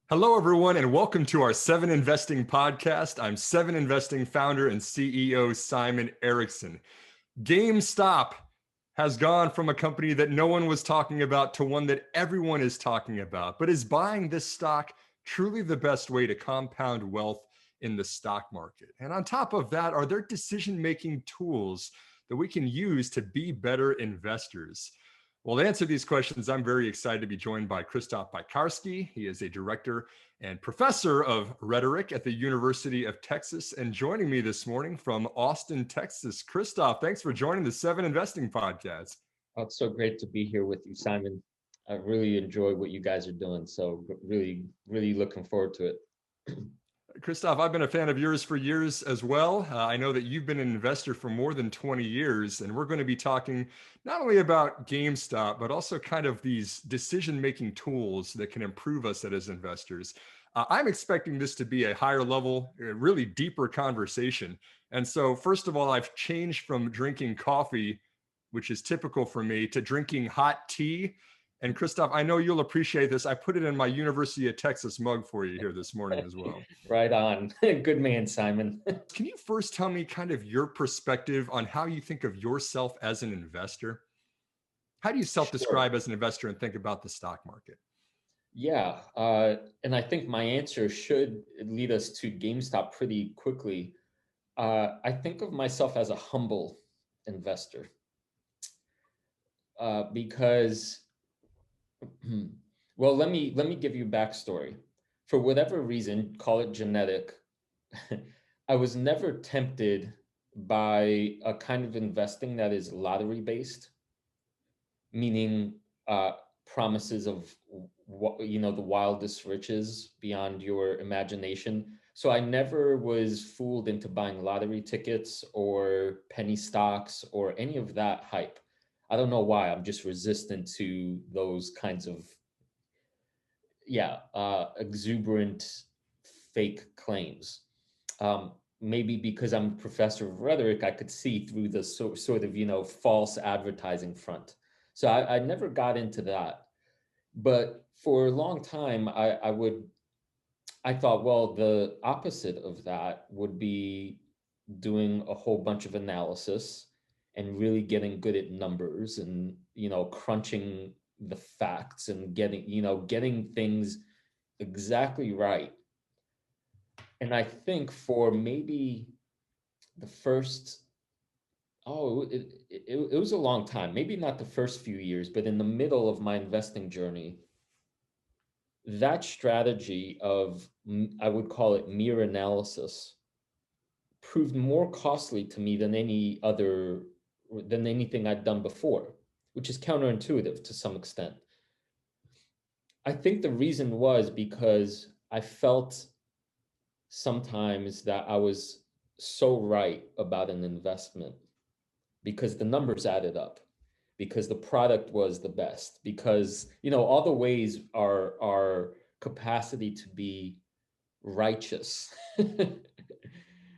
Hello, everyone, and welcome to our Seven Investing podcast. I'm Seven Investing founder and CEO Simon Erickson. GameStop has gone from a company that no one was talking about to one that everyone is talking about. But is buying this stock truly the best way to compound wealth in the stock market? And on top of that, are there decision-making tools that we can use to be better investors? Well, to answer these questions, I'm very excited to be joined by Krzysztof Piekarski. He is a director and professor of rhetoric at the University of Texas. And joining me this morning from Austin, Texas, Krzysztof, thanks for joining the Seven Investing Podcast. Oh, it's so great to be here with you, Simon. I really enjoy what you guys are doing. So really looking forward to it. Krzysztof, I've been a fan of yours for years as well. I know that you've been an investor for more than 20 years, and we're going to be talking not only about GameStop, but also kind of these decision-making tools that can improve us as investors. I'm expecting this to be a higher level, really deeper conversation. And so, first of all, I've changed from drinking coffee, which is typical for me, to drinking hot tea. And Krzysztof, I know you'll appreciate this. I put it in my University of Texas mug for you here this morning as well. Right on. Good man, Simon. Can you first tell me kind of your perspective on how you think of yourself as an investor? How do you self-describe Sure. as an investor and think about the stock market? Yeah. And I think my answer should lead us to GameStop pretty quickly. I think of myself as a humble investor because well, let me give you backstory. For whatever reason, call it genetic, I was never tempted by a kind of investing that is lottery based, meaning uh, promises of what the wildest riches beyond your imagination. So I never was fooled into buying lottery tickets or penny stocks or any of that hype. I don't know why. I'm just resistant to those kinds of exuberant fake claims. Maybe because I'm a professor of rhetoric, I could see through the sort of false advertising front. So I never got into that. But for a long time, I thought, well, the opposite of that would be doing a whole bunch of analysis and really getting good at numbers and crunching the facts and getting things exactly right. And I think for maybe the first it was a long time, maybe not the first few years, but in the middle of my investing journey, that strategy of I would call it mere analysis proved more costly to me than anything I'd done before, which is counterintuitive to some extent. I think the reason was because I felt sometimes that I was so right about an investment because the numbers added up, because the product was the best, because all the ways our capacity to be righteous.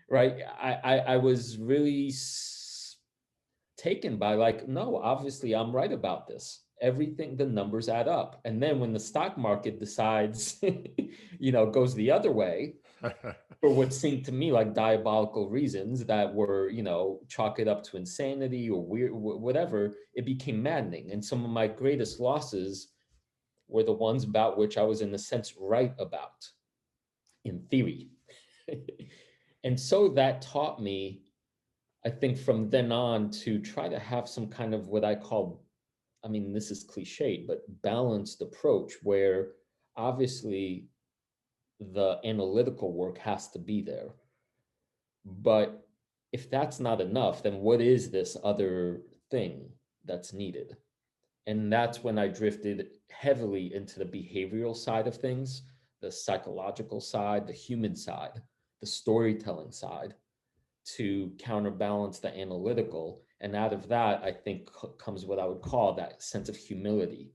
Right. I was really taken by, like, no, obviously I'm right about this. Everything, the numbers add up. And then when the stock market decides, goes the other way for what seemed to me like diabolical reasons that were, chalk it up to insanity or weird, whatever, it became maddening. And some of my greatest losses were the ones about which I was, in a sense, right about, in theory. And so that taught me, I think, from then on, to try to have some kind of what I call, I mean, this is cliched, but balanced approach where obviously the analytical work has to be there. But if that's not enough, then what is this other thing that's needed? And that's when I drifted heavily into the behavioral side of things, the psychological side, the human side, the storytelling side, to counterbalance the analytical. And out of that, I think comes what I would call that sense of humility,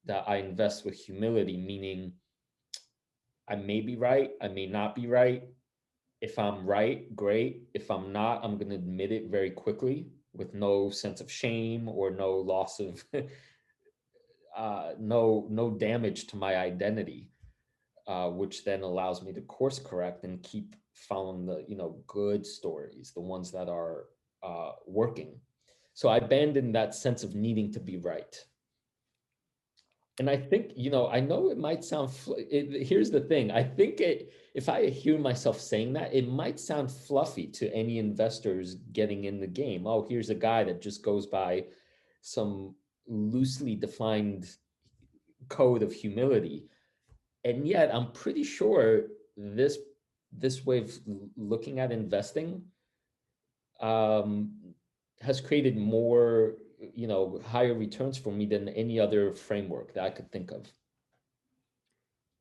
that I invest with humility, meaning I may be right, I may not be right. If I'm right, great. If I'm not, I'm going to admit it very quickly with no sense of shame or no loss of no damage to my identity. which then allows me to course correct and keep following the, good stories, the ones that are working. So I abandoned that sense of needing to be right. And I think, I know it might sound, here's the thing. I think if I hear myself saying that, it might sound fluffy to any investors getting in the game. Oh, here's a guy that just goes by some loosely defined code of humility. And yet I'm pretty sure this way of looking at investing um, has created more, higher returns for me than any other framework that I could think of.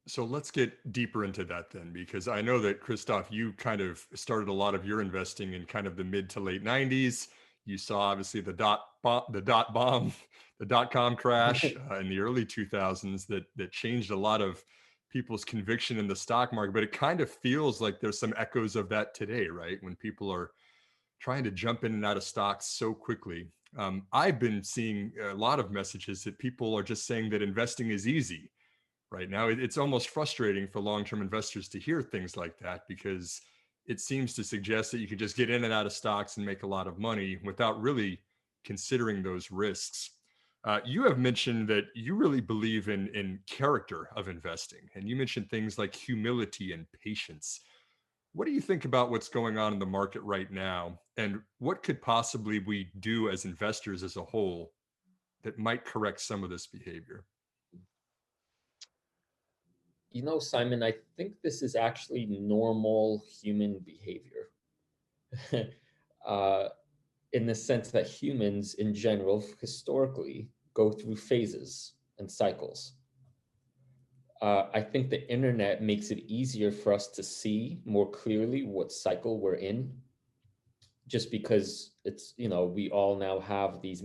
So let's get deeper into that then, because I know that Krzysztof, you kind of started a lot of your investing in kind of the mid to late 90s. You saw obviously the dot bomb, the dot-com crash in the early 2000s that changed a lot of people's conviction in the stock market. But it kind of feels like there's some echoes of that today, right? When people are trying to jump in and out of stocks so quickly. I've been seeing a lot of messages that people are just saying that investing is easy right now. It's almost frustrating for long-term investors to hear things like that, because it seems to suggest that you can just get in and out of stocks and make a lot of money without really considering those risks. You have mentioned that you really believe in character of investing, and you mentioned things like humility and patience. What do you think about what's going on in the market right now, and what could possibly we do as investors as a whole that might correct some of this behavior? Simon, I think this is actually normal human behavior. uh, in the sense that humans in general, historically, go through phases and cycles. I think the internet makes it easier for us to see more clearly what cycle we're in, just because it's, we all now have these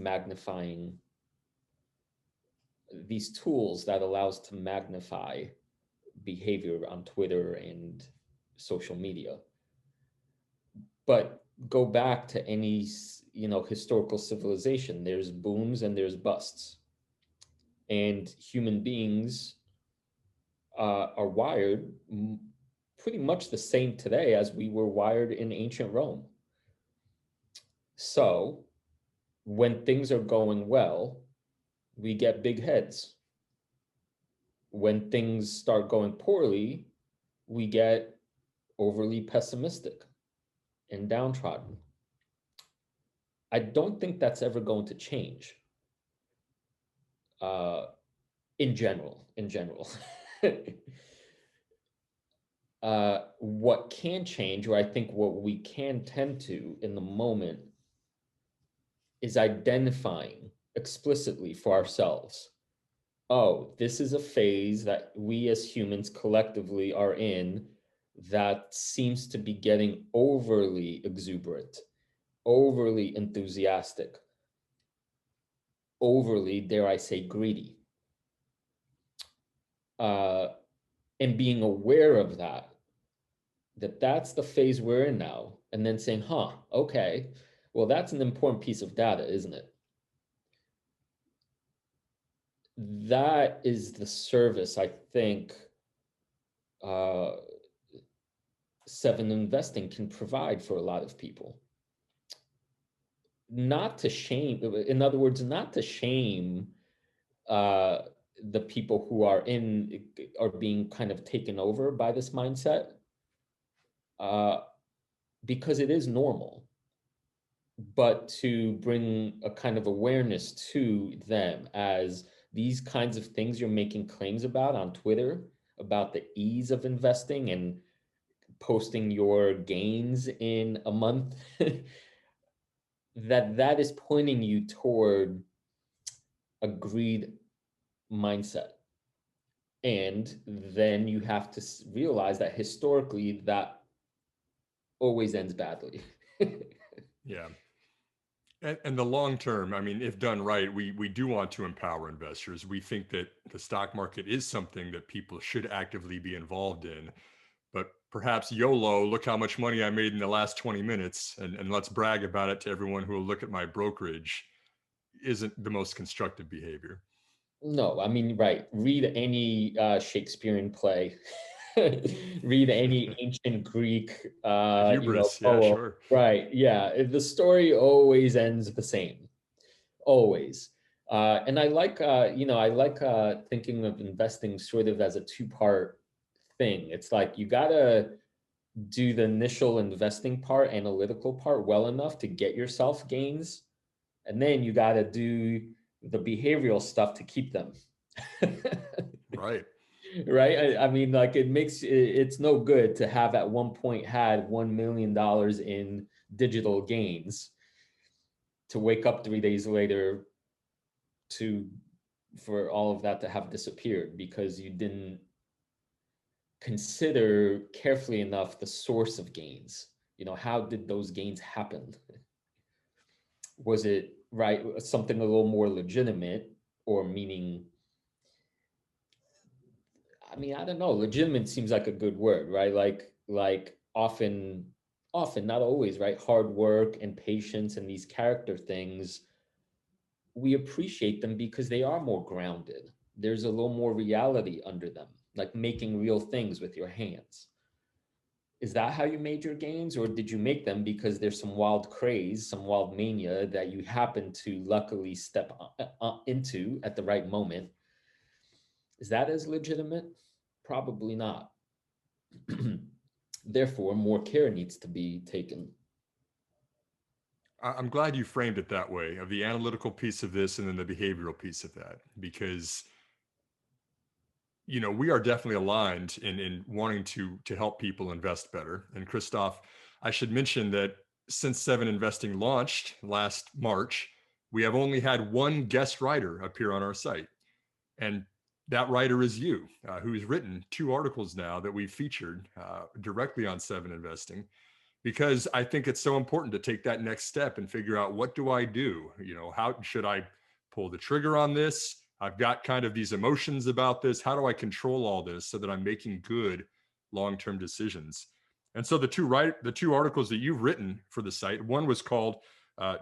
tools that allows to magnify behavior on Twitter and social media. But go back to any, historical civilization, there's booms and there's busts. And human beings are wired pretty much the same today as we were wired in ancient Rome. So when things are going well, we get big heads. When things start going poorly, we get overly pessimistic and downtrodden. I don't think that's ever going to change. Uh, in general. What can change, or I think what we can tend to in the moment, is identifying explicitly for ourselves, oh, this is a phase that we as humans collectively are in that seems to be getting overly exuberant, overly enthusiastic, overly, dare I say, greedy. And being aware of that's the phase we're in now, and then saying, okay, well, that's an important piece of data, isn't it? That is the service I think uh, Seven Investing can provide for a lot of people. Not to shame, in other words, not to shame the people who are being kind of taken over by this mindset, because it is normal, but to bring a kind of awareness to them as these kinds of things you're making claims about on Twitter, about the ease of investing and posting your gains in a month, that is pointing you toward a greed mindset. And then you have to realize that historically that always ends badly. Yeah. And the long term, I mean, if done right, we do want to empower investors. We think that the stock market is something that people should actively be involved in. But perhaps YOLO, look how much money I made in the last 20 minutes, and let's brag about it to everyone who will look at my brokerage, isn't the most constructive behavior. No, I mean, right. Read any Shakespearean play, read any ancient Greek, The hubris, yeah, poem. sure. Right. Yeah. The story always ends the same. Always. And I like, thinking of investing sort of as a two-part thing. It's like you gotta do the initial investing part, analytical part well enough to get yourself gains, and then you gotta do the behavioral stuff to keep them. Right. Right? I mean, like it's no good to have at one point had $1 million in digital gains to wake up 3 days later to for all of that to have disappeared because you didn't consider carefully enough the source of gains. How did those gains happen? Was it right something a little more legitimate, or meaning, I mean, I don't know. Legitimate seems like a good word, right? Like often, not always, right? Hard work and patience and these character things, we appreciate them because they are more grounded. There's a little more reality under them, like making real things with your hands. Is that how you made your gains, or did you make them because there's some wild craze, some wild mania that you happen to luckily step into at the right moment? Is that as legitimate? Probably not. Therefore, more care needs to be taken. I'm glad you framed it that way, of the analytical piece of this and then the behavioral piece of that, because we are definitely aligned in wanting to help people invest better. And Krzysztof, I should mention that since Seven Investing launched last March, we have only had one guest writer appear on our site. And that writer is you, who's written 2 articles now that we've featured directly on Seven Investing, because I think it's so important to take that next step and figure out, what do I do? How should I pull the trigger on this? I've got kind of these emotions about this. How do I control all this so that I'm making good long-term decisions? And so the two articles that you've written for the site, one was called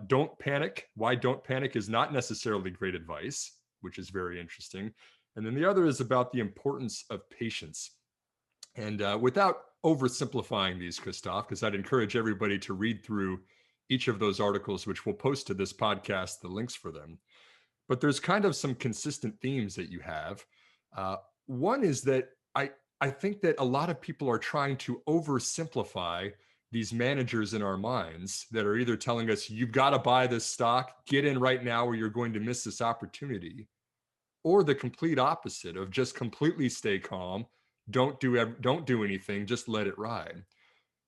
"Don't Panic: Why Don't Panic is Not Necessarily Great Advice," which is very interesting. And then the other is about the importance of patience. And without oversimplifying these, Krzysztof, because I'd encourage everybody to read through each of those articles, which we'll post to this podcast, the links for them. But there's kind of some consistent themes that you have. One is that I think that a lot of people are trying to oversimplify these managers in our minds that are either telling us, you've got to buy this stock, get in right now, or you're going to miss this opportunity, or the complete opposite of just completely stay calm, don't do anything, just let it ride.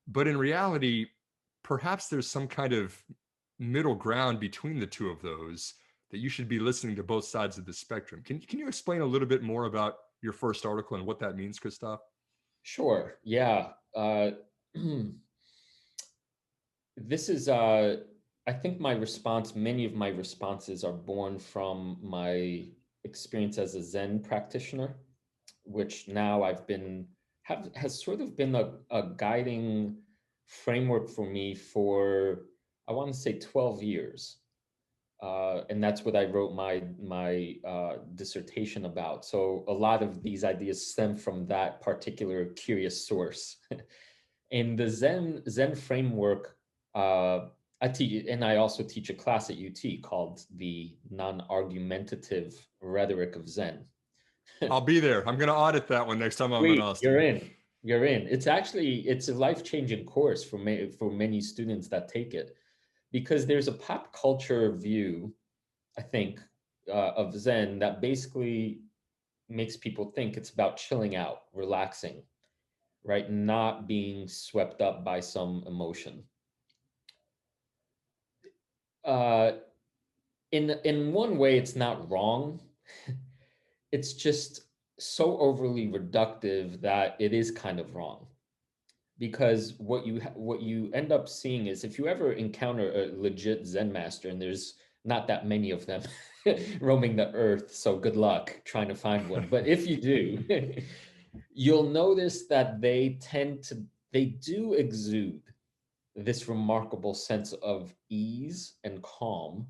But in reality, perhaps there's some kind of middle ground between the two of those, that you should be listening to both sides of the spectrum. Can you explain a little bit more about your first article and what that means, Krzysztof? Sure. Yeah. This is, I think many of my responses are born from my experience as a Zen practitioner, which now has sort of been a guiding framework for me for, I want to say, 12 years. And that's what I wrote my dissertation about. So a lot of these ideas stem from that particular curious source. In the Zen framework, I teach, and I also teach a class at UT called the Non-Argumentative Rhetoric of Zen. I'll be there. I'm going to audit that one next time I'm in Wait, you're Austin. in. You're in. It's a life-changing course for many students that take it, because there's a pop culture view, I think, of Zen that basically makes people think it's about chilling out, relaxing, right? Not being swept up by some emotion. Uh, in one way, it's not wrong. It's just so overly reductive that it is kind of wrong. Because what you end up seeing is, if you ever encounter a legit Zen master, and there's not that many of them roaming the earth, so good luck trying to find one. But if you do, you'll notice that they do exude this remarkable sense of ease and calm.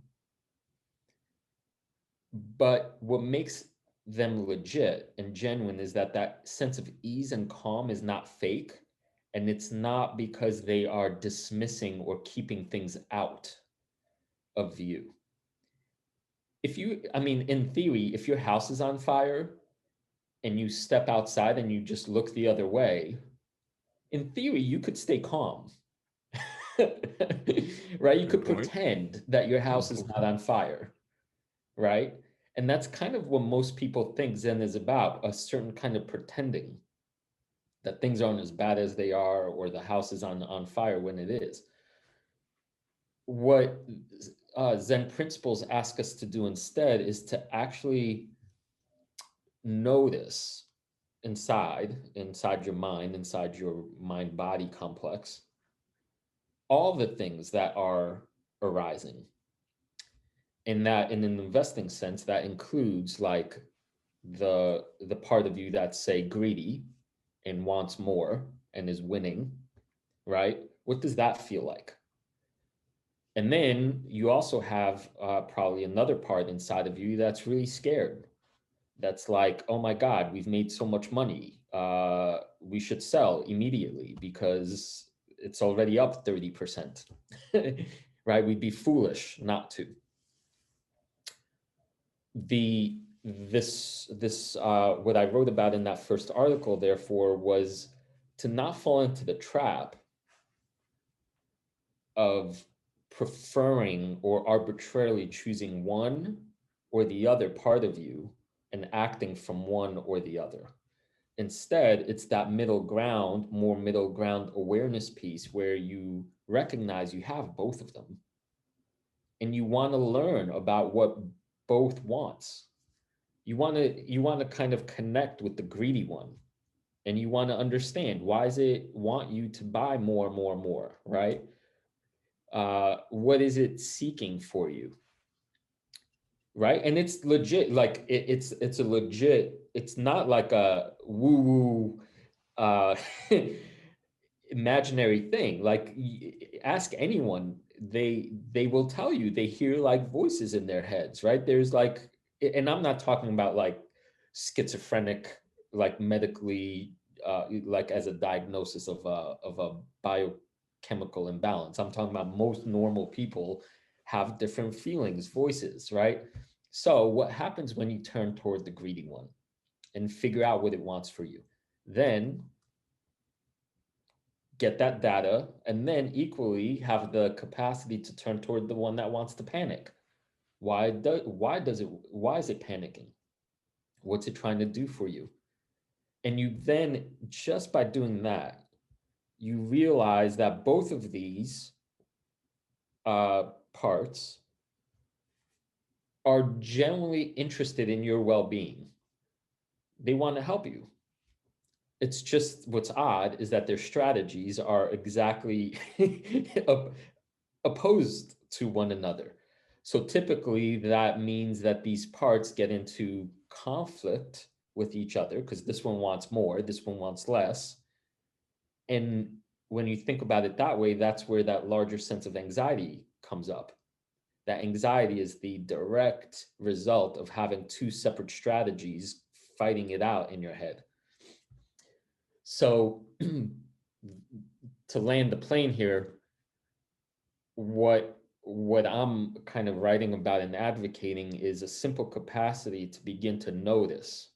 But what makes them legit and genuine is that that sense of ease and calm is not fake, and it's not because they are dismissing or keeping things out of view. If you, I mean, in theory, if your house is on fire and you step outside and you just look the other way, in theory, you could stay calm. Right? You Good could point. pretend that your Good house is point. not on fire, right? And that's kind of what most people think Zen is about, a certain kind of pretending that things aren't as bad as they are or the house is on fire when it is. What Zen principles ask us to do instead is to actually notice inside your mind body complex, all the things that are arising. And that in an investing sense, that includes like the part of you that's say greedy and wants more and is winning, right? What does that feel like? And then you also have probably another part inside of you that's really scared. That's like, oh my God, we've made so much money. We should sell immediately because it's already up 30%, right? We'd be foolish not to. This what I wrote about in that first article, therefore, was to not fall into the trap of preferring or arbitrarily choosing one or the other part of you and acting from one or the other. Instead, it's that middle ground, more middle ground awareness piece where you recognize you have both of them and you want to learn about what both wants. You want to kind of connect with the greedy one, and you want to understand why does it want you to buy more, more, more, right? What is it seeking for you, right? And it's legit, like it's a legit. It's not like a woo woo uh, imaginary thing. Like ask anyone, they will tell you they hear like voices in their heads, right? There's like, and I'm not talking about like schizophrenic, like medically, like as a diagnosis of a biochemical imbalance. I'm talking about most normal people have different feelings, voices, right? So what happens when you turn toward the greedy one and figure out what it wants for you? Then get that data, and then equally have the capacity to turn toward the one that wants to panic. Why is it panicking? What's it trying to do for you? And you then, just by doing that, you realize that both of these parts are genuinely interested in your well-being. They want to help you. It's just what's odd is that their strategies are exactly opposed to one another. So typically that means that these parts get into conflict with each other because this one wants more, this one wants less. And when you think about it that way, that's where that larger sense of anxiety comes up. That anxiety is the direct result of having two separate strategies fighting it out in your head. So to land the plane here, what I'm kind of writing about and advocating is a simple capacity to begin to notice.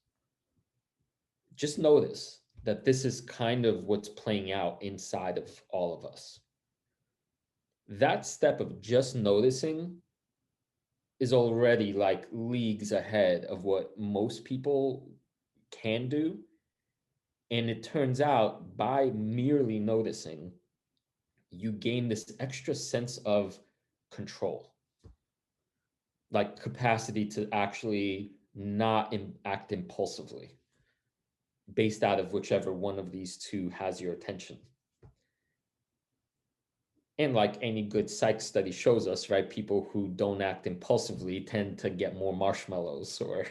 Just notice that this is kind of what's playing out inside of all of us. That step of just noticing is already like leagues ahead of what most people can do. And it turns out by merely noticing, you gain this extra sense of control, like capacity to actually not act impulsively based out of whichever one of these two has your attention. And like any good psych study shows us, right, people who don't act impulsively tend to get more marshmallows or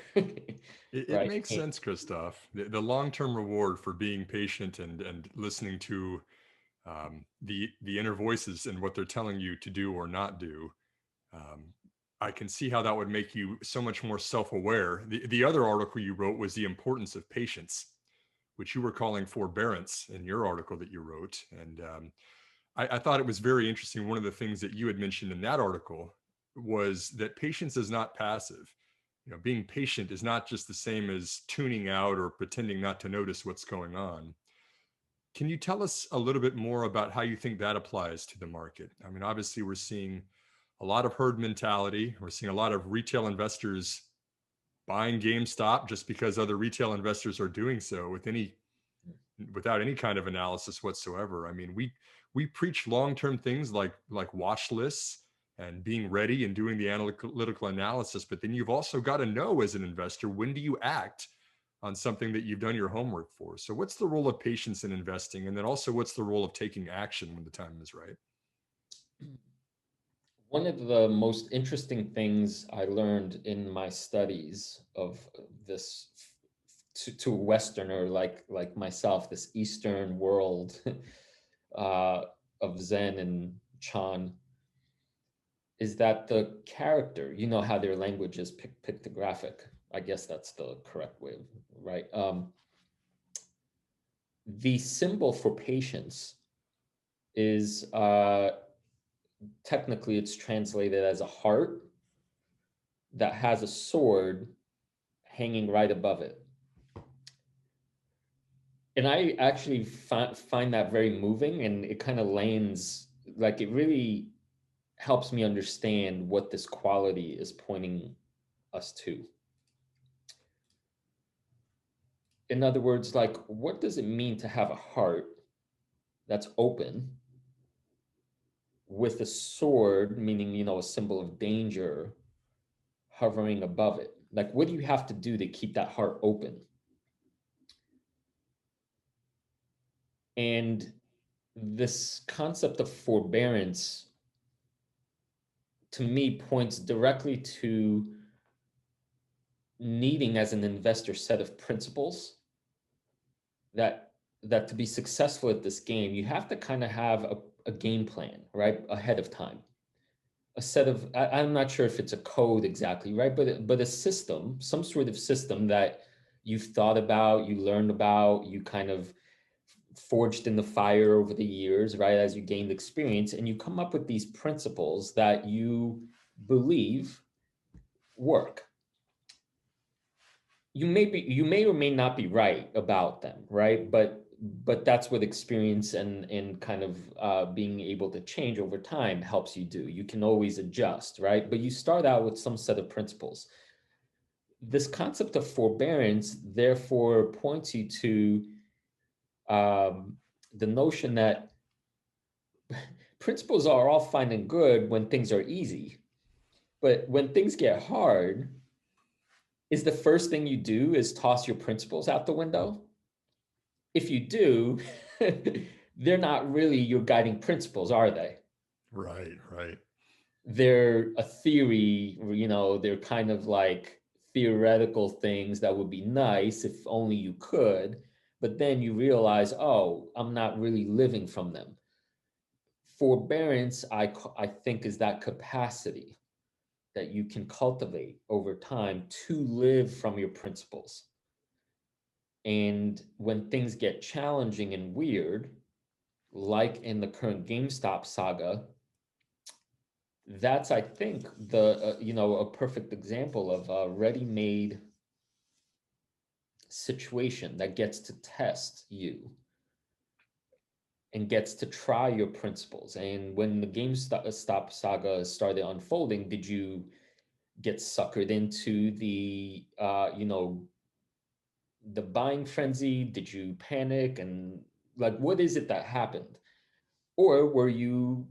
It right. makes sense, Krzysztof. The long-term reward for being patient and listening to the inner voices and what they're telling you to do or not do. I can see how that would make you so much more self-aware. The other article you wrote was the importance of patience, which you were calling forbearance in your article that you wrote. And I thought it was very interesting. One of the things that you had mentioned in that article was that patience is not passive. Being patient is not just the same as tuning out or pretending not to notice what's going on. Can you tell us a little bit more about how you think that applies to the market? I mean, obviously, we're seeing a lot of herd mentality. We're seeing a lot of retail investors buying GameStop just because other retail investors are doing so without any kind of analysis whatsoever. I mean, we preach long-term things like watch lists and being ready and doing the analytical analysis, but then you've also got to know as an investor, when do you act on something that you've done your homework for? So what's the role of patience in investing? And then also what's the role of taking action when the time is right? One of the most interesting things I learned in my studies of this to a Westerner like myself, this Eastern world of Zen and Chan, is that the character, how their language is pictographic. I guess that's the correct way, right? The symbol for patience is technically it's translated as a heart that has a sword hanging right above it. And I actually find that very moving, and it kind of lands, like, it really helps me understand what this quality is pointing us to. In other words, like, what does it mean to have a heart that's open with a sword, meaning, a symbol of danger, hovering above it? Like, what do you have to do to keep that heart open? And this concept of forbearance, to me, points directly to needing, as an investor, set of principles that to be successful at this game, you have to kind of have a game plan, right, ahead of time. A set of, I'm not sure if it's a code exactly, right, but a system, some sort of system that you've thought about, you learned about, you kind of forged in the fire over the years, right, as you gained experience, and you come up with these principles that you believe work. You may or may not be right about them, right? But that's what experience and kind of being able to change over time helps you do. You can always adjust, right? But you start out with some set of principles. This concept of forbearance, therefore, points you to the notion that principles are all fine and good when things are easy, but when things get hard, is the first thing you do is toss your principles out the window? If you do, they're not really your guiding principles, are they? Right, right. They're a theory, they're kind of like theoretical things that would be nice if only you could, but then you realize, oh, I'm not really living from them. Forbearance, I think, is that capacity that you can cultivate over time to live from your principles. And when things get challenging and weird, like in the current GameStop saga, that's, I think, a perfect example of a ready-made situation that gets to test you and gets to try your principles. And when the GameStop saga started unfolding, did you get suckered into the the buying frenzy? Did you panic? And, like, what is it that happened? Or were you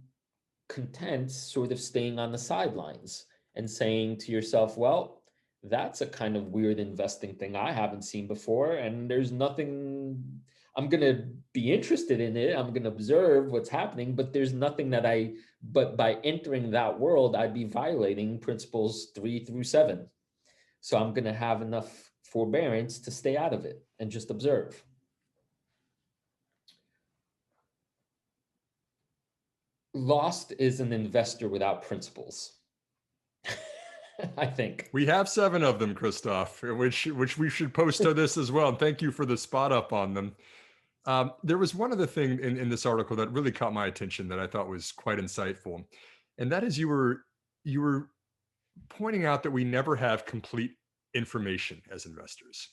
content sort of staying on the sidelines and saying to yourself, well, that's a kind of weird investing thing I haven't seen before, and there's nothing, I'm going to be interested in it, I'm going to observe what's happening, but there's nothing but by entering that world, I'd be violating principles 3 through 7. So I'm going to have enough forbearance to stay out of it and just observe. Lost is an investor without principles. I think. We have 7 of them, Krzysztof, which we should post to this as well. And thank you for the spot up on them. There was one other thing in this article that really caught my attention that I thought was quite insightful, and that is you were pointing out that we never have complete information as investors.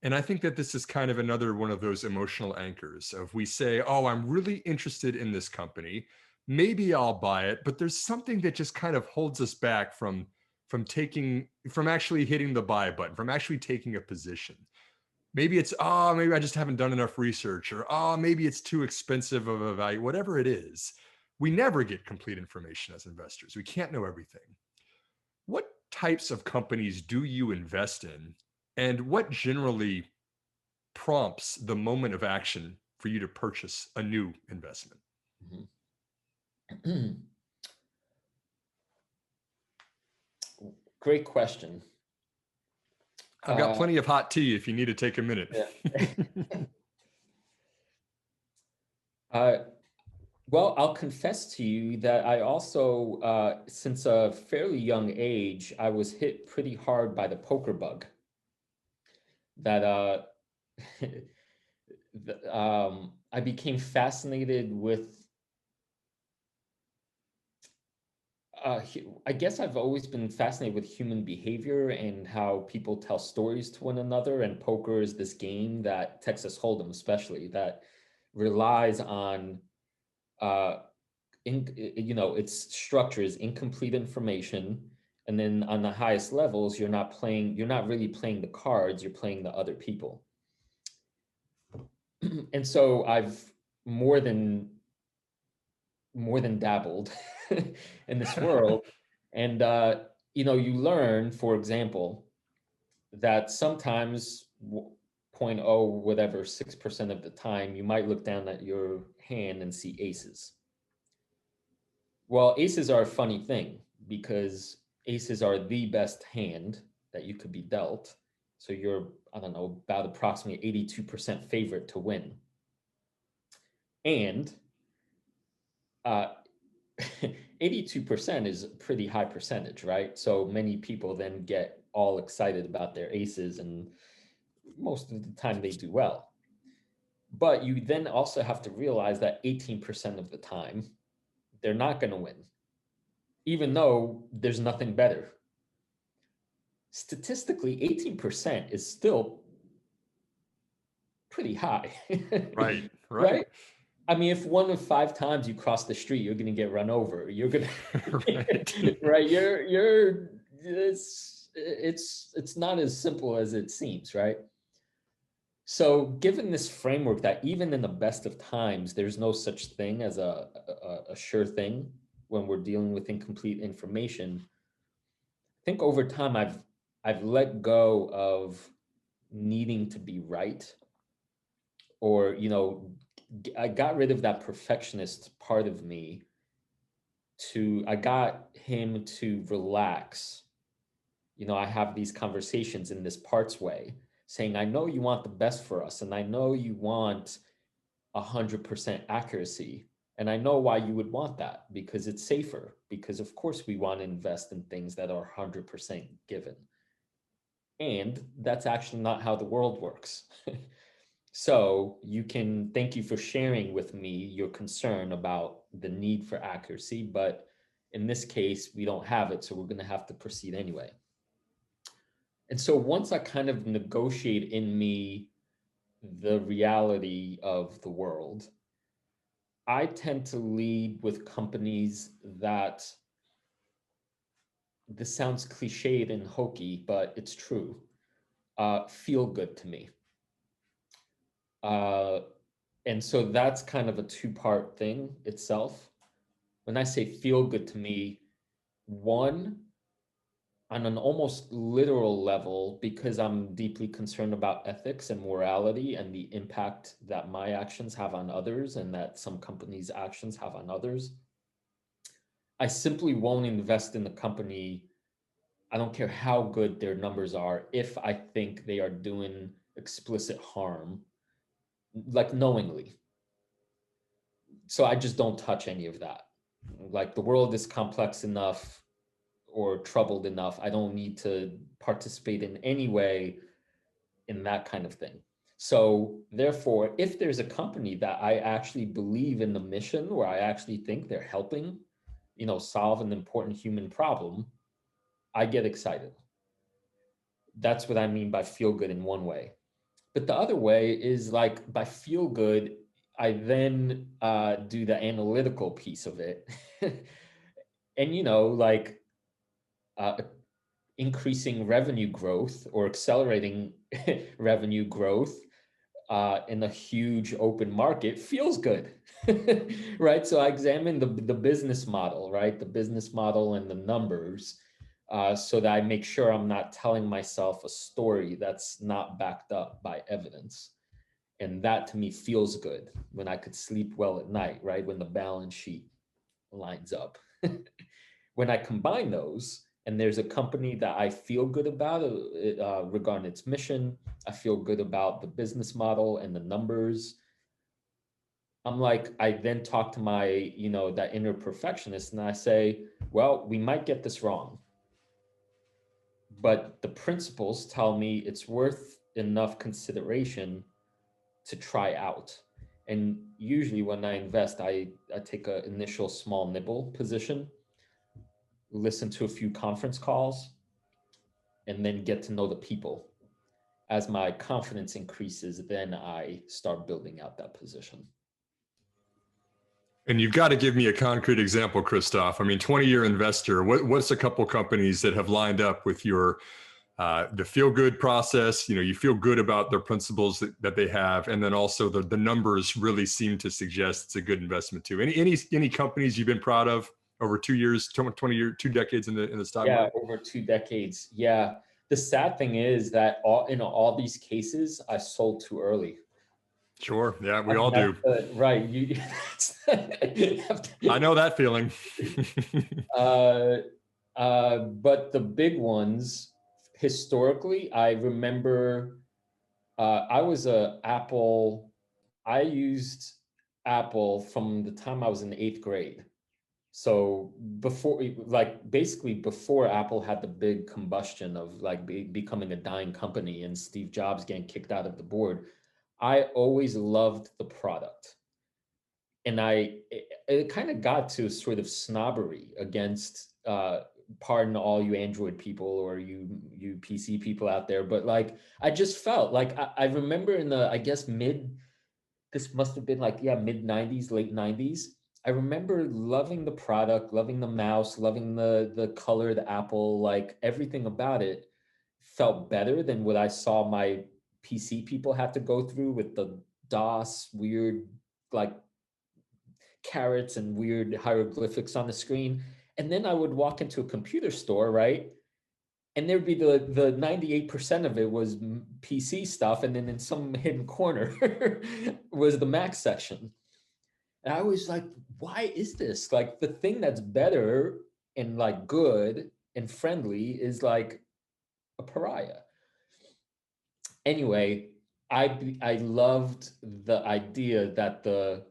And I think that this is kind of another one of those emotional anchors of we say, oh, I'm really interested in this company. Maybe I'll buy it, but there's something that just kind of holds us back from actually hitting the buy button, from actually taking a position. Maybe it's, oh, maybe I just haven't done enough research, or oh, maybe it's too expensive of a value, whatever it is. We never get complete information as investors. We can't know everything. What types of companies do you invest in? And what generally prompts the moment of action for you to purchase a new investment? Mm-hmm. Great question. I've got plenty of hot tea if you need to take a minute. Yeah. Well, I'll confess to you that I also, since a fairly young age, I was hit pretty hard by the poker bug. That I became fascinated with. I guess I've always been fascinated with human behavior and how people tell stories to one another. And poker is this game that Texas Hold'em, especially, that relies on, its structure is incomplete information. And then on the highest levels, you're not really playing the cards, you're playing the other people. And so I've more than dabbled in this world. And, you learn, for example, that sometimes 0.0 whatever 6% of the time, you might look down at your hand and see aces. Well, aces are a funny thing because aces are the best hand that you could be dealt. So you're, I don't know, about approximately 82% favorite to win. And 82% is a pretty high percentage, right? So many people then get all excited about their aces, and most of the time they do well. But you then also have to realize that 18% of the time, they're not going to win, even though there's nothing better. Statistically, 18% is still pretty high. Right. Right? I mean, if 1 of 5 times you cross the street, you're going to get run over. You're going to, right? It's not as simple as it seems, right? So given this framework that even in the best of times, there's no such thing as a sure thing when we're dealing with incomplete information, I think over time I've let go of needing to be right, or, I got rid of that perfectionist part of me. I got him to relax. I have these conversations in this parts way, saying, I know you want the best for us, and I know you want 100% accuracy. And I know why you would want that, because it's safer, because of course we want to invest in things that are 100% given. And that's actually not how the world works. So thank you for sharing with me your concern about the need for accuracy, but in this case, we don't have it, so we're going to have to proceed anyway. And so once I kind of negotiate in me the reality of the world, I tend to lead with companies that, this sounds cliched and hokey, but it's true, feel good to me. And so that's kind of a 2-part thing itself. When I say feel good to me, one, on an almost literal level, because I'm deeply concerned about ethics and morality and the impact that my actions have on others and that some companies' actions have on others, I simply won't invest in the company. I don't care how good their numbers are, if I think they are doing explicit harm, like knowingly. So I just don't touch any of that. Like, the world is complex enough. or troubled enough. I don't need to participate in any way in that kind of thing. So therefore, if there's a company that I actually believe in the mission, or I actually think they're helping, solve an important human problem, I get excited. That's what I mean by feel good in one way. But the other way is like by feel good, I then do the analytical piece of it. And, like uh, increasing revenue growth or accelerating revenue growth in a huge open market feels good, right? So I examine the business model, right? The business model and the numbers, so that I make sure I'm not telling myself a story that's not backed up by evidence. And that to me feels good when I could sleep well at night, right? When the balance sheet lines up. When I combine those, and there's a company that I feel good about regarding its mission, I feel good about the business model and the numbers. I'm like, I then talk to my, that inner perfectionist, and I say, well, we might get this wrong, but the principles tell me it's worth enough consideration to try out. And usually when I invest, I take an initial small nibble position, listen to a few conference calls, and then get to know the people. As my confidence increases, then I start building out that position. And you've got to give me a concrete example, Krzysztof. I mean, 20-year investor, what's a couple companies that have lined up with your the feel good process? You feel good about their principles that they have, and then also the numbers really seem to suggest it's a good investment too. Any companies you've been proud of over 2 years, 20 years, 2 decades in the stock market? Yeah, over 2 decades. Yeah. The sad thing is that all these cases I sold too early. Sure. Yeah, we all do. Right. I know that feeling. But the big ones, historically, I remember I was I used Apple from the time I was in 8th grade. So basically before Apple had the big combustion of like becoming a dying company and Steve Jobs getting kicked out of the board, I always loved the product. And it kind of got to sort of snobbery against, pardon all you Android people or you PC people out there, but like I just felt like I remember in the, I guess this must have been like, yeah, mid 90s, late 90s. I remember loving the product, loving the mouse, loving the colored Apple, like everything about it felt better than what I saw my PC people have to go through with the DOS weird like carrots and weird hieroglyphics on the screen. And then I would walk into a computer store, right? And there'd be the 98% of it was PC stuff, and then in some hidden corner was the Mac section. And I was like, why is this? Like the thing that's better and like good and friendly is like a pariah. Anyway, I loved the idea that the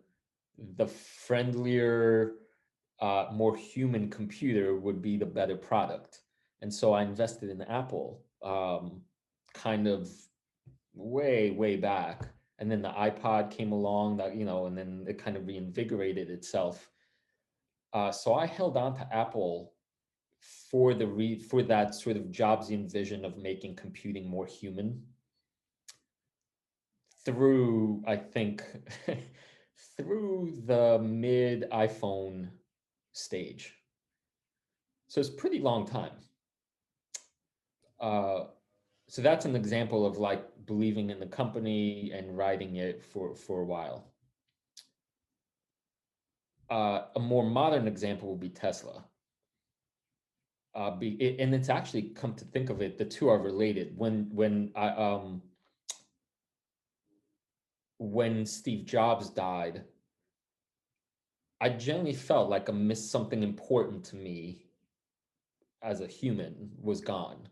friendlier, more human computer would be the better product. And so I invested in Apple, kind of way back. And then the iPod came along that, and then it kind of reinvigorated itself. So I held on to Apple for for that sort of Jobsian vision of making computing more human through, I think, through the mid iPhone stage. So it's a pretty long time. So that's an example of like believing in the company and riding it for a while. A more modern example would be Tesla. And it's actually, come to think of it, the two are related. When Steve Jobs died, I generally felt like something important to me as a human was gone.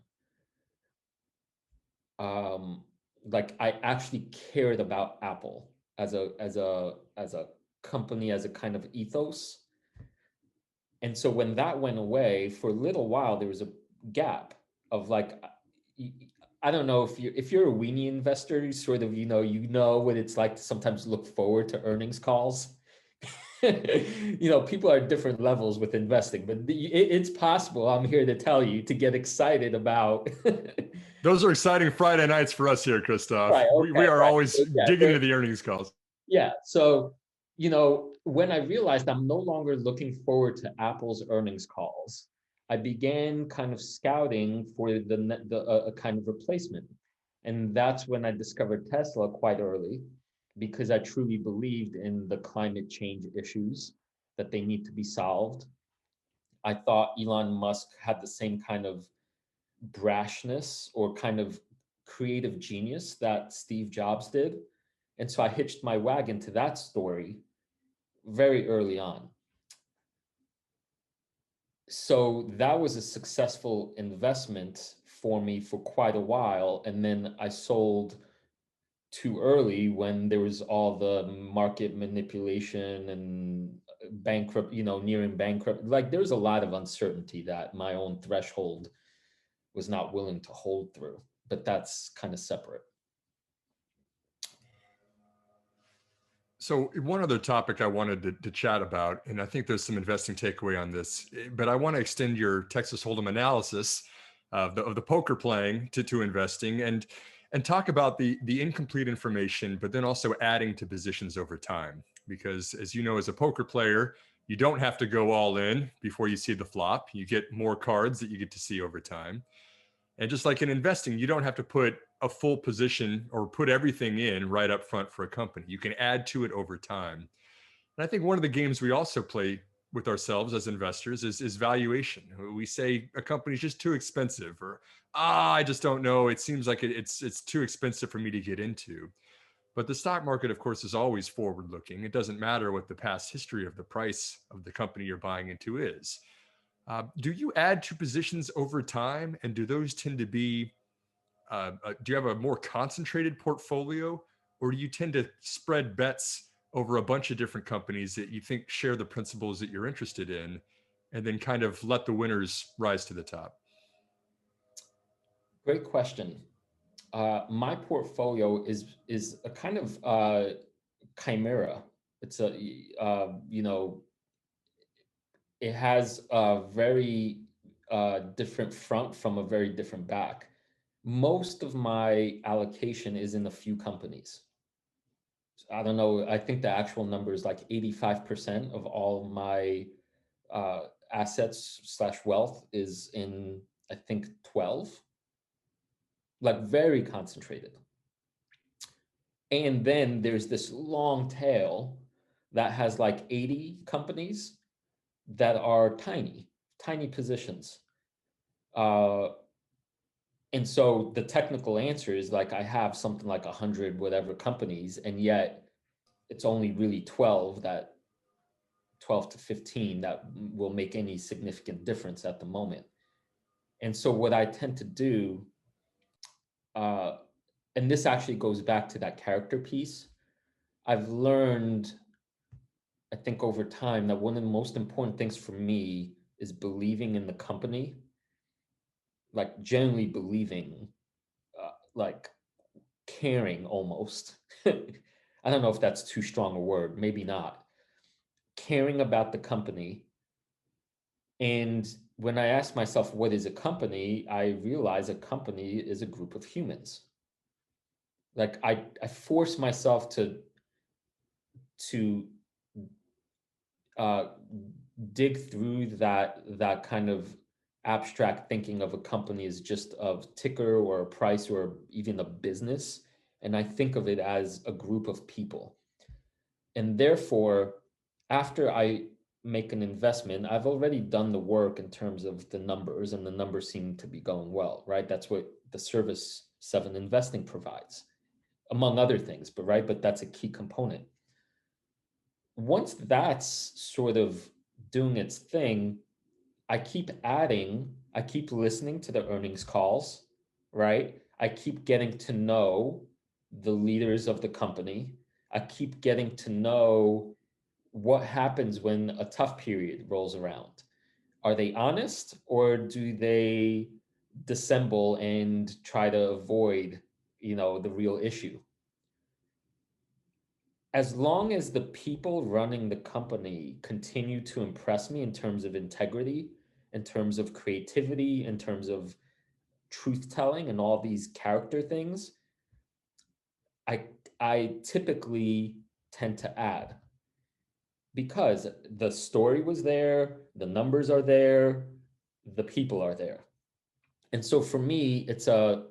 Like I actually cared about Apple as a company, as a kind of ethos. And so when that went away, for a little while, there was a gap of like, I don't know if you're a weenie investor, you sort of, you know what it's like to sometimes look forward to earnings calls. People are at different levels with investing, but it's possible, I'm here to tell you, to get excited about. Those are exciting Friday nights for us here, Krzysztof. Right. We Okay. are Right. always So, yeah. digging into the earnings calls. Yeah. So, when I realized I'm no longer looking forward to Apple's earnings calls, I began kind of scouting for a kind of replacement. And that's when I discovered Tesla quite early, because I truly believed in the climate change issues that they need to be solved. I thought Elon Musk had the same kind of brashness or kind of creative genius that Steve Jobs did. And so I hitched my wagon to that story very early on. So that was a successful investment for me for quite a while. And then I sold too early when there was all the market manipulation and bankrupt, nearing bankrupt. Like there was a lot of uncertainty that my own threshold was not willing to hold through, but that's kind of separate. So one other topic I wanted to chat about, and I think there's some investing takeaway on this, but I want to extend your Texas Hold'em analysis of the poker playing to investing, and talk about the incomplete information, but then also adding to positions over time. Because as you know, as a poker player, you don't have to go all in before you see the flop. You get more cards that you get to see over time. And just like in investing, you don't have to put a full position or put everything in right up front for a company. You can add to it over time. And I think one of the games we also play with ourselves as investors is valuation. We say a company's just too expensive, or I just don't know. It seems like it's too expensive for me to get into. But the stock market, of course, is always forward looking. It doesn't matter what the past history of the price of the company you're buying into is. Do you add to positions over time, and do those tend to be do you have a more concentrated portfolio, or do you tend to spread bets over a bunch of different companies that you think share the principles that you're interested in, and then kind of let the winners rise to the top? Great question. My portfolio is a kind of chimera. It's it has a very different front from a very different back. Most of my allocation is in a few companies. I don't know. I think the actual number is like 85% of all my assets slash wealth is in, I think, 12, like very concentrated. And then there's this long tail that has like 80 companies that are tiny, tiny positions. Uh, and so the technical answer is like I have something like 100 whatever companies, and yet it's only really 12 to 15 that will make any significant difference at the moment. And so what I tend to do, uh, and this actually goes back to that character piece, I've learned, I think over time, that one of the most important things for me is believing in the company, like genuinely believing, like caring almost. I don't know if that's too strong a word, maybe not. Caring about the company. And when I ask myself, what is a company? I realize a company is a group of humans. Like I force myself to uh, dig through that kind of abstract thinking of a company as just a ticker or a price or even a business, and I think of it as a group of people. And therefore, after I make an investment, I've already done the work in terms of the numbers, and the numbers seem to be going well, right? That's what the service 7 investing provides, among other things, but that's a key component. Once that's sort of doing its thing, I keep adding, I keep listening to the earnings calls, right? I keep getting to know the leaders of the company. I keep getting to know what happens when a tough period rolls around. Are they honest, or do they dissemble and try to avoid, the real issue? As long as the people running the company continue to impress me in terms of integrity, in terms of creativity, in terms of truth telling and all these character things, I I typically tend to add, because the story was there, the numbers are there, the people are there. And so for me, it's a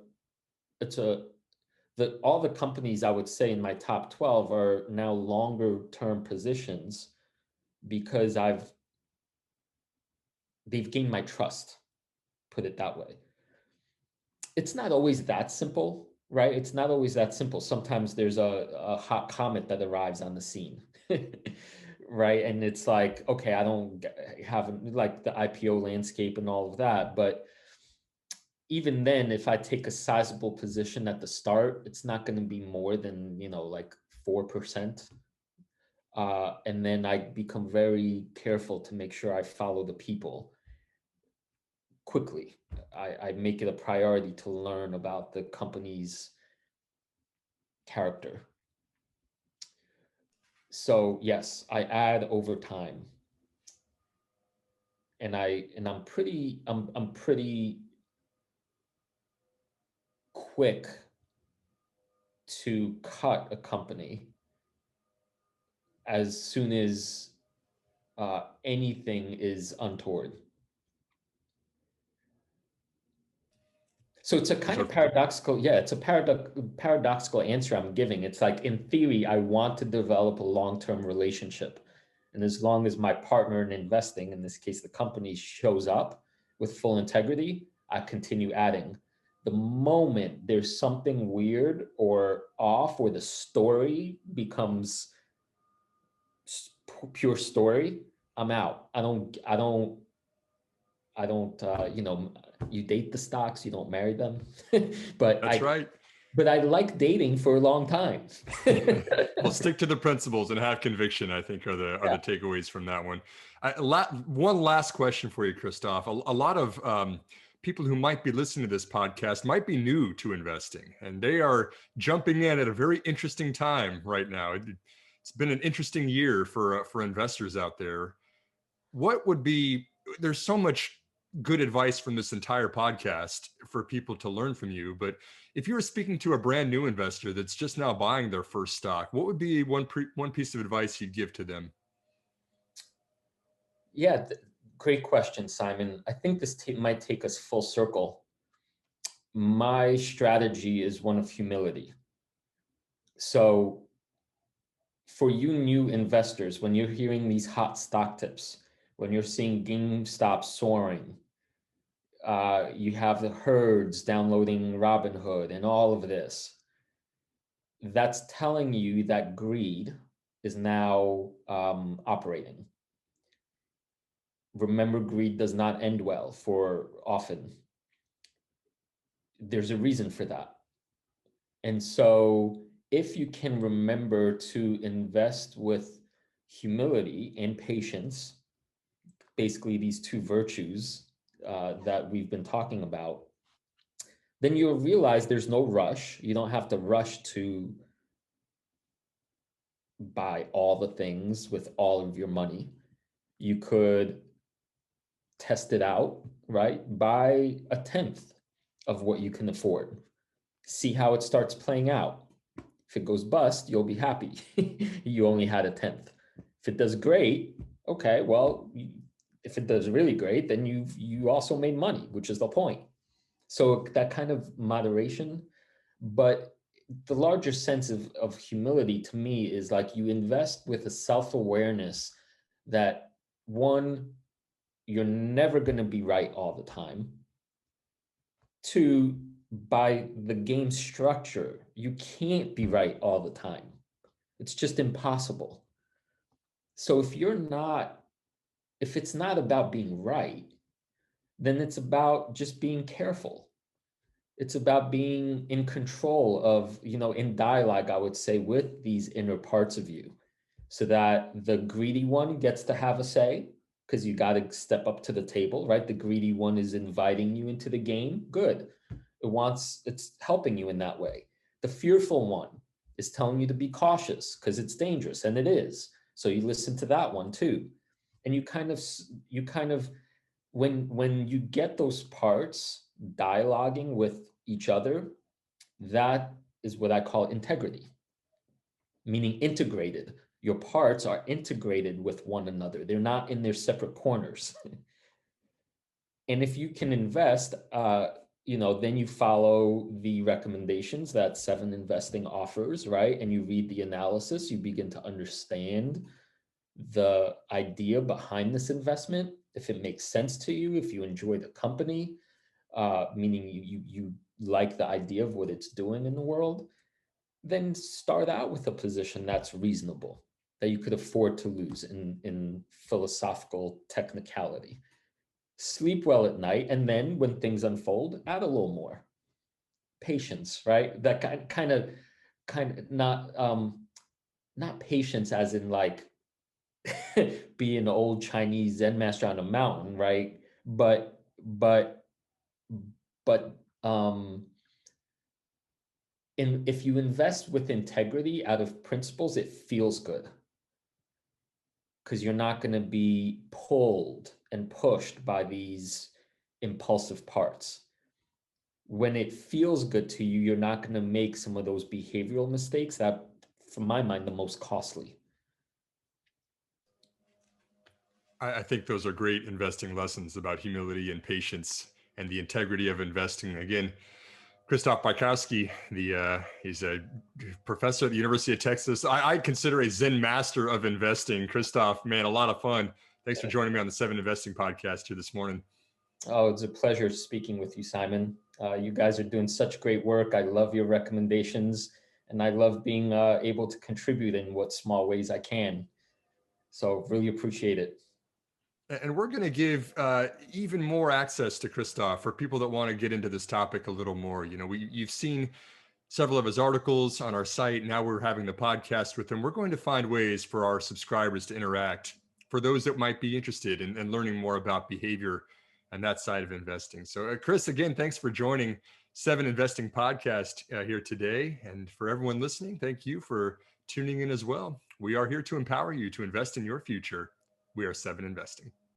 all the companies I would say in my top 12 are now longer term positions, because they've gained my trust, put it that way. It's not always that simple, right? It's not always that simple. Sometimes there's a hot comet that arrives on the scene, right? And it's like, okay, I don't have like the IPO landscape and all of that. But even then, if I take a sizable position at the start, it's not going to be more than, like 4%. And then I become very careful to make sure I follow the people quickly. I make it a priority to learn about the company's character. So yes, I add over time, and I'm pretty quick to cut a company as soon as anything is untoward. So it's a kind of paradoxical, yeah, it's a paradoxical answer I'm giving. It's like, in theory, I want to develop a long-term relationship. And as long as my partner in investing, in this case, the company, shows up with full integrity, I continue adding. The moment there's something weird or off, or the story becomes pure story, I'm out. I don't, you date the stocks, you don't marry them. but That's right. but I like dating for a long time. Well, stick to the principles and have conviction, I think, are the takeaways from that one. One last question for you, Krzysztof. A lot of people who might be listening to this podcast might be new to investing, and they are jumping in at a very interesting time right now. It's been an interesting year for investors out there. What would be, there's so much good advice from this entire podcast for people to learn from you, but if you were speaking to a brand new investor that's just now buying their first stock, what would be one piece of advice you'd give to them? Yeah, great question, Simon. I think this might take us full circle. My strategy is one of humility. So for you new investors, when you're hearing these hot stock tips, when you're seeing GameStop soaring, you have the herds downloading Robinhood and all of this, that's telling you that greed is now operating. Remember, greed does not end well for often. There's a reason for that. And so if you can remember to invest with humility and patience, basically these two virtues that we've been talking about, then you'll realize there's no rush. You don't have to rush to buy all the things with all of your money. You could test it out, right? Buy a tenth of what you can afford. See how it starts playing out. If it goes bust, you'll be happy. You only had a tenth. If it does great, okay, well, if it does really great, then you also made money, which is the point. So that kind of moderation, but the larger sense of humility to me is like, you invest with a self-awareness that, one, you're never going to be right all the time. Two, by the game structure, you can't be right all the time. It's just impossible. So if it's not about being right, then it's about just being careful. It's about being in control of, in dialogue, I would say, with these inner parts of you, so that the greedy one gets to have a say, because you got to step up to the table, right? The greedy one is inviting you into the game. Good. It's helping you in that way. The fearful one is telling you to be cautious because it's dangerous, and it is. So you listen to that one too. And you kind of, when you get those parts dialoguing with each other, that is what I call integrity, meaning integrated. Your parts are integrated with one another. They're not in their separate corners. And if you can invest, then you follow the recommendations that Seven Investing offers, right? And you read the analysis, you begin to understand the idea behind this investment, if it makes sense to you, if you enjoy the company, meaning you like the idea of what it's doing in the world, then start out with a position that's reasonable, that you could afford to lose in philosophical technicality. Sleep well at night, and then when things unfold, add a little more patience, right? That kind of not patience as in like be an old Chinese Zen master on a mountain, right? But but if you invest with integrity out of principles, it feels good because you're not going to be pulled and pushed by these impulsive parts. When it feels good to you, you're not going to make some of those behavioral mistakes that, from my mind, the most costly. I think those are great investing lessons about humility and patience and the integrity of investing. Again, Krzysztof Piekarski, he's a professor at the University of Texas. I consider a Zen master of investing. Krzysztof, man, a lot of fun. Thanks for joining me on the Seven Investing podcast here this morning. Oh, it's a pleasure speaking with you, Simon. You guys are doing such great work. I love your recommendations, and I love being able to contribute in what small ways I can. So really appreciate it. And we're going to give even more access to Krzysztof for people that want to get into this topic a little more. You know, you've seen several of his articles on our site. Now we're having the podcast with him. We're going to find ways for our subscribers to interact, for those that might be interested in learning more about behavior and that side of investing. So, Chris, again, thanks for joining Seven Investing Podcast here today. And for everyone listening, thank you for tuning in as well. We are here to empower you to invest in your future. We are Seven Investing.